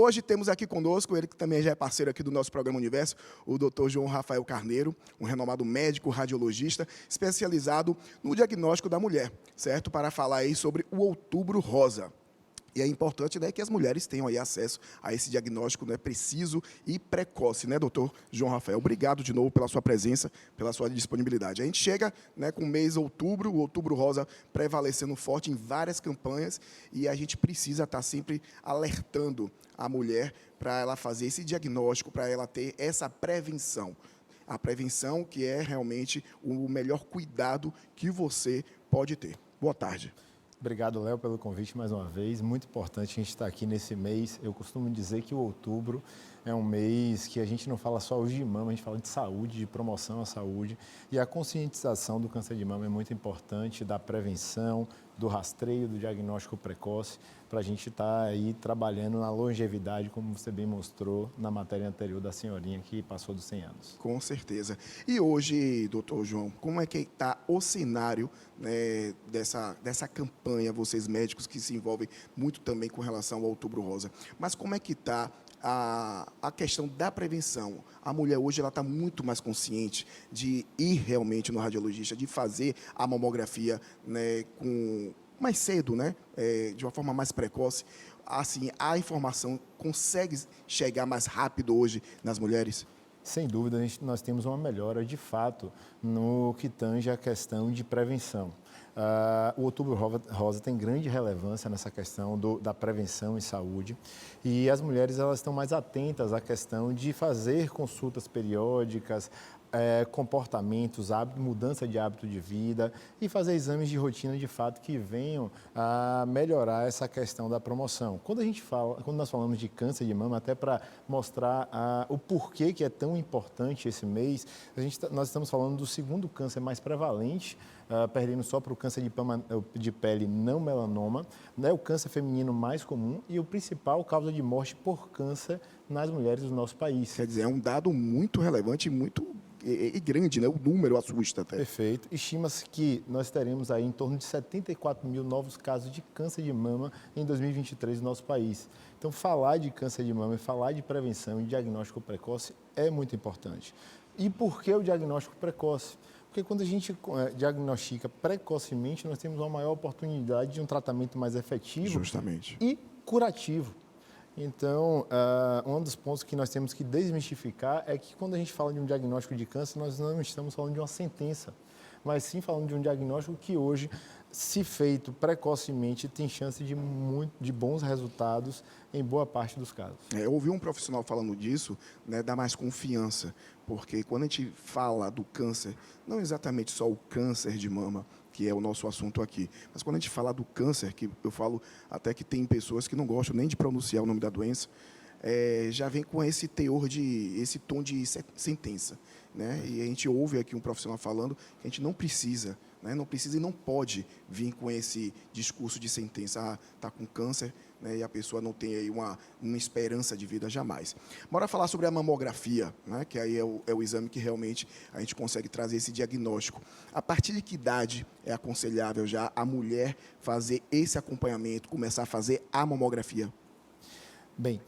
hoje temos aqui conosco, ele que também já é parceiro aqui do nosso programa Universo, o Dr. João Rafael Carneiro, um renomado médico radiologista, especializado no diagnóstico da mulher, certo? Para falar aí sobre o Outubro Rosa. E é importante, né, que as mulheres tenham aí acesso a esse diagnóstico, né, preciso e precoce, né, doutor João Rafael? Obrigado de novo pela sua presença, pela sua disponibilidade. A gente chega, né, com o mês outubro, o Outubro Rosa prevalecendo forte em várias campanhas, e a gente precisa estar sempre alertando a mulher para ela fazer esse diagnóstico, para ela ter essa prevenção. A prevenção que é realmente o melhor cuidado que você pode ter. Boa tarde. Obrigado, Léo, pelo convite mais uma vez. Muito importante a gente estar aqui nesse mês. Eu costumo dizer que o outubro é um mês que a gente não fala só hoje de mama, a gente fala de saúde, de promoção à saúde. E a conscientização do câncer de mama é muito importante, da prevenção, do rastreio, do diagnóstico precoce, para a gente estar aí trabalhando na longevidade, como você bem mostrou na matéria anterior da senhorinha que passou dos 100 anos. Com certeza. E hoje, doutor João, como é que está o cenário, né, dessa campanha, vocês médicos que se envolvem muito também com relação ao Outubro Rosa, mas como é que está a questão da prevenção? A mulher hoje ela está muito mais consciente de ir realmente no radiologista, de fazer a mamografia, né, com mais cedo, né, de uma forma mais precoce. Assim, a informação consegue chegar mais rápido hoje nas mulheres? Sem dúvida, nós temos uma melhora, de fato, no que tange a questão de prevenção. O Outubro Rosa tem grande relevância nessa questão da prevenção em saúde, e as mulheres elas estão mais atentas à questão de fazer consultas periódicas, comportamentos, mudança de hábito de vida e fazer exames de rotina de fato que venham a melhorar essa questão da promoção. Quando nós falamos de câncer de mama, até para mostrar o porquê que é tão importante esse mês, nós estamos falando do segundo câncer mais prevalente, perdendo só para o câncer de pele não melanoma, né, o câncer feminino mais comum e o principal causa de morte por câncer nas mulheres do nosso país. Quer dizer, é um dado muito relevante e muito grande, né? O número assusta até. Perfeito. Estima-se que nós teremos aí em torno de 74 mil novos casos de câncer de mama em 2023 no nosso país. Então, falar de câncer de mama, falar de prevenção e diagnóstico precoce é muito importante. E por que o diagnóstico precoce? Porque quando a gente diagnostica precocemente, nós temos uma maior oportunidade de um tratamento mais efetivo. Justamente. E curativo. Então, um dos pontos que nós temos que desmistificar é que quando a gente fala de um diagnóstico de câncer, nós não estamos falando de uma sentença, mas sim falando de um diagnóstico que hoje, se feito precocemente, tem chance de bons resultados em boa parte dos casos. Ouvir um profissional falando disso, né, dá mais confiança, porque quando a gente fala do câncer, não exatamente só o câncer de mama, que é o nosso assunto aqui, mas quando a gente fala do câncer, que eu falo até que tem pessoas que não gostam nem de pronunciar o nome da doença, já vem com esse teor esse tom de sentença, né? E a gente ouve aqui um profissional falando que a gente não precisa, né? Não precisa e não pode vir com esse discurso de sentença, está com câncer, né? E a pessoa não tem aí uma esperança de vida jamais. Bora falar sobre a mamografia, né? Que aí é o exame que realmente a gente consegue trazer esse diagnóstico. A partir de que idade é aconselhável já a mulher fazer esse acompanhamento, começar a fazer a mamografia? Bem,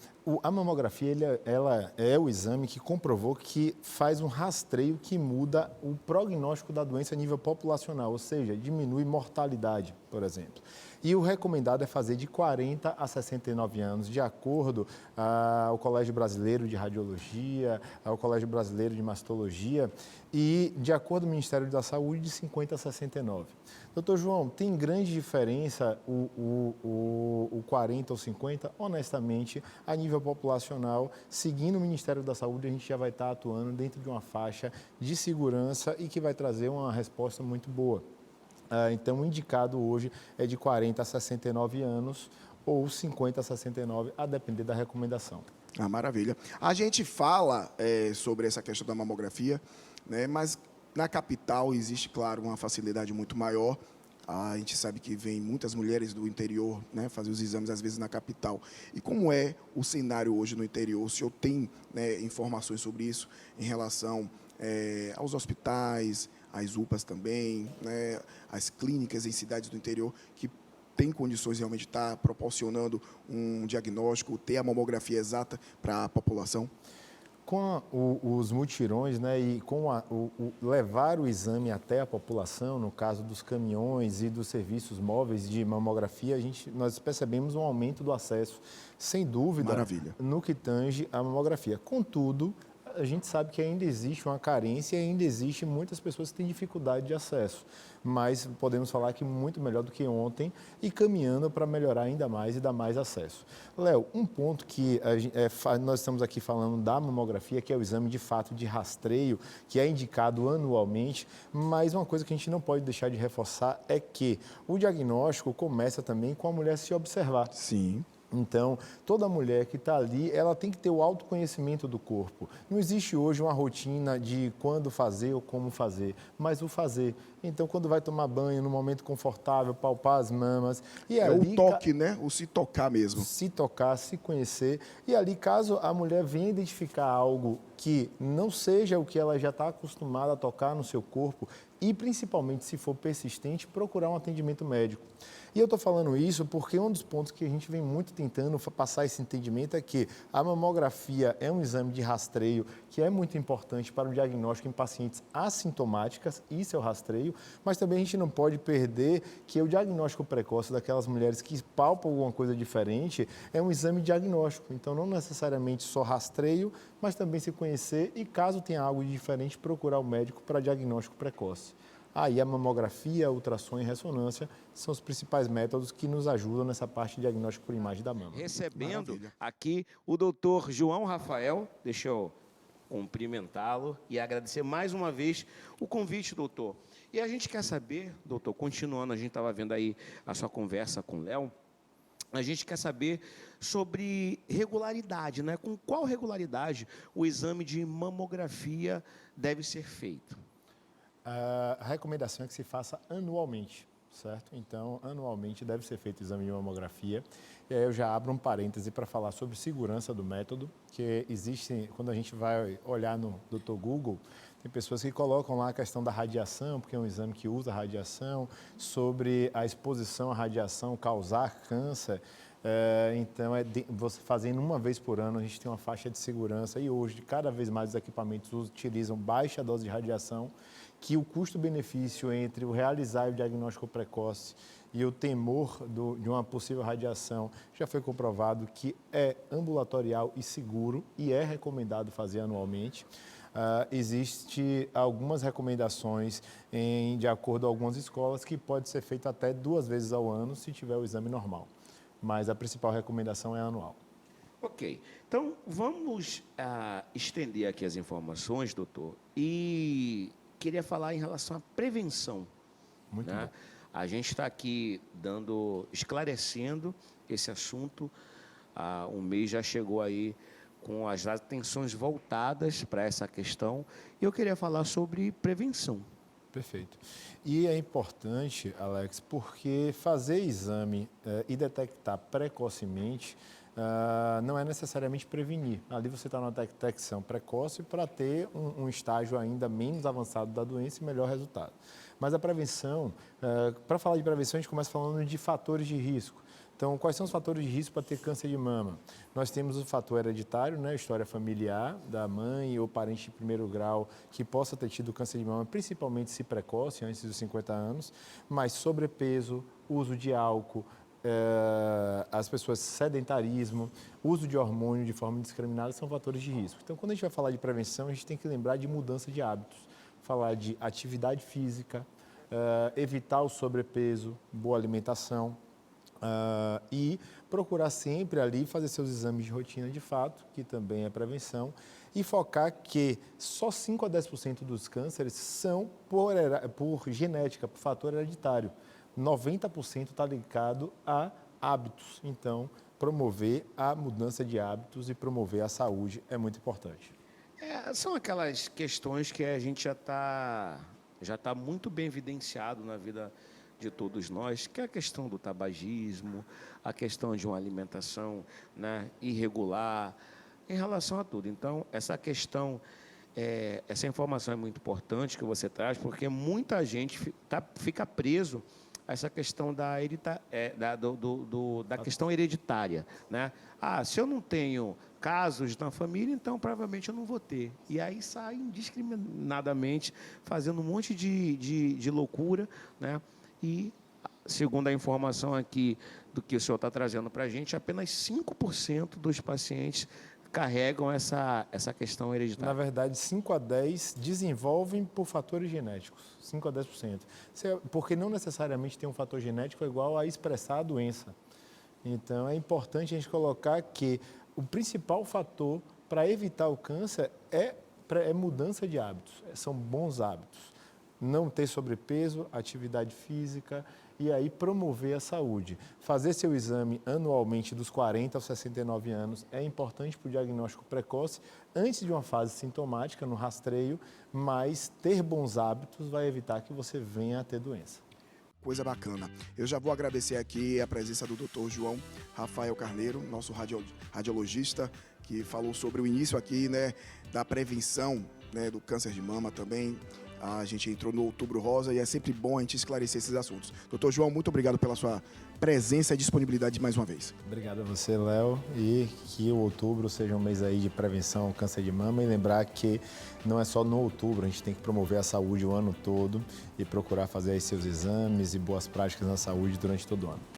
a mamografia ela é o exame que comprovou que faz um rastreio que muda o prognóstico da doença a nível populacional, ou seja, diminui mortalidade, por exemplo. E o recomendado é fazer de 40 a 69 anos, de acordo ao Colégio Brasileiro de Radiologia, ao Colégio Brasileiro de Mastologia e, de acordo com o Ministério da Saúde, de 50 a 69. Doutor João, tem grande diferença o 40 ou 50? Honestamente, a nível populacional, seguindo o Ministério da Saúde, a gente já vai estar atuando dentro de uma faixa de segurança e que vai trazer uma resposta muito boa. Então, o indicado hoje é de 40 a 69 anos ou 50 a 69, a depender da recomendação. Maravilha. A gente fala sobre essa questão da mamografia, né, mas na capital existe, claro, uma facilidade muito maior. A gente sabe que vem muitas mulheres do interior, né, fazer os exames, às vezes, na capital. E como é o cenário hoje no interior? O senhor tem, né, informações sobre isso em relação aos hospitais, às UPAs também, né, às clínicas em cidades do interior, que tem condições realmente de estar proporcionando um diagnóstico, ter a mamografia exata para a população? Com os mutirões, né, e com levar o exame até a população, no caso dos caminhões e dos serviços móveis de mamografia, nós percebemos um aumento do acesso, sem dúvida, Maravilha. no que tange à mamografia. Contudo, a gente sabe que ainda existe uma carência e ainda existe muitas pessoas que têm dificuldade de acesso, mas podemos falar que muito melhor do que ontem e caminhando para melhorar ainda mais e dar mais acesso. Léo, um ponto que nós estamos aqui falando da mamografia, que é o exame de fato de rastreio, que é indicado anualmente, mas uma coisa que a gente não pode deixar de reforçar é que o diagnóstico começa também com a mulher se observar. Sim. Então, toda mulher que está ali, ela tem que ter o autoconhecimento do corpo. Não existe hoje uma rotina de quando fazer ou como fazer, mas o fazer. Então, quando vai tomar banho, no momento confortável, palpar as mamas. E É ali, o toque, né? O se tocar mesmo. se tocar, se conhecer. E ali, caso a mulher venha identificar algo que não seja o que ela já está acostumada a tocar no seu corpo, e principalmente se for persistente, procurar um atendimento médico. E eu estou falando isso porque um dos pontos que a gente vem muito tentando passar esse entendimento é que a mamografia é um exame de rastreio que é muito importante para o diagnóstico em pacientes assintomáticas, isso é o rastreio, mas também a gente não pode perder que o diagnóstico precoce daquelas mulheres que palpam alguma coisa diferente é um exame diagnóstico. Então, não necessariamente só rastreio, mas também se conhecer e, caso tenha algo diferente, procurar o médico para diagnóstico precoce. Aí a mamografia, a ultrassom e ressonância são os principais métodos que nos ajudam nessa parte de diagnóstico por imagem da mama. Recebendo Maravilha. aqui o doutor João Rafael, deixa eu cumprimentá-lo e agradecer mais uma vez o convite, doutor. E a gente quer saber, doutor, continuando, a gente estava vendo aí a sua conversa com o Léo, a gente quer saber sobre regularidade, né? Com qual regularidade o exame de mamografia deve ser feito? A recomendação é que se faça anualmente, certo? Então, anualmente deve ser feito o exame de mamografia. E aí eu já abro um parêntese para falar sobre segurança do método, que existe, quando a gente vai olhar no Dr. Google, tem pessoas que colocam lá a questão da radiação, porque é um exame que usa radiação, sobre a exposição à radiação causar câncer. Então, você fazendo uma vez por ano, a gente tem uma faixa de segurança e hoje, cada vez mais os equipamentos utilizam baixa dose de radiação, que o custo-benefício entre o realizar o diagnóstico precoce e o temor de uma possível radiação já foi comprovado que é ambulatorial e seguro e é recomendado fazer anualmente. Existe algumas recomendações de acordo com algumas escolas que pode ser feito até 2 vezes ao ano se tiver o exame normal, mas a principal recomendação é anual. Ok, então vamos estender aqui as informações, doutor, e queria falar em relação à prevenção. Muito Né? bom. A gente está aqui esclarecendo esse assunto. Um mês já chegou aí com as atenções voltadas para essa questão. E eu queria falar sobre prevenção. Perfeito. E é importante, Alex, porque fazer exame e detectar precocemente não é necessariamente prevenir. Ali você está numa detecção precoce para ter um estágio ainda menos avançado da doença e melhor resultado. Mas a prevenção, para falar de prevenção, a gente começa falando de fatores de risco. Então, quais são os fatores de risco para ter câncer de mama? Nós temos o fator hereditário, né, história familiar da mãe ou parente de primeiro grau que possa ter tido câncer de mama, principalmente se precoce, antes dos 50 anos, mas sobrepeso, uso de álcool, as pessoas sedentarismo, uso de hormônio de forma indiscriminada são fatores de risco. Então, quando a gente vai falar de prevenção, a gente tem que lembrar de mudança de hábitos, falar de atividade física, evitar o sobrepeso, boa alimentação, e procurar sempre ali fazer seus exames de rotina de fato, que também é prevenção, e focar que só 5 a 10% dos cânceres são por genética, por fator hereditário. 90% está ligado a hábitos. Então, promover a mudança de hábitos e promover a saúde é muito importante. São aquelas questões que a gente já tá muito bem evidenciado na vida de todos nós, que é a questão do tabagismo, a questão de uma alimentação, né, irregular, em relação a tudo. Então, essa questão, essa informação é muito importante que você traz, porque muita gente fica preso essa questão da questão hereditária, né? Ah, se eu não tenho casos na família, então provavelmente eu não vou ter. E aí sai indiscriminadamente fazendo um monte de loucura, né? E, segundo a informação aqui do que o senhor está trazendo para a gente, apenas 5% dos pacientes carregam essa questão Na hereditária. verdade, 5 a 10 desenvolvem por fatores genéticos, 5 a 10%. Porque não necessariamente tem um fator genético igual a expressar a doença. Então, é importante a gente colocar que o principal fator para evitar o câncer é mudança de hábitos, são bons hábitos. Não ter sobrepeso, atividade física e aí promover a saúde. Fazer seu exame anualmente dos 40 aos 69 anos é importante para o diagnóstico precoce, antes de uma fase sintomática, no rastreio, mas ter bons hábitos vai evitar que você venha a ter doença. Coisa bacana. Eu já vou agradecer aqui a presença do Dr. João Rafael Carneiro, nosso radiologista, que falou sobre o início aqui, né, da prevenção, né, do câncer de mama também. A gente entrou no Outubro Rosa e é sempre bom a gente esclarecer esses assuntos. Dr. João, muito obrigado pela sua presença e disponibilidade mais uma vez. Obrigado a você, Léo, e que o outubro seja um mês aí de prevenção ao câncer de mama e lembrar que não é só no outubro, a gente tem que promover a saúde o ano todo e procurar fazer aí seus exames e boas práticas na saúde durante todo o ano.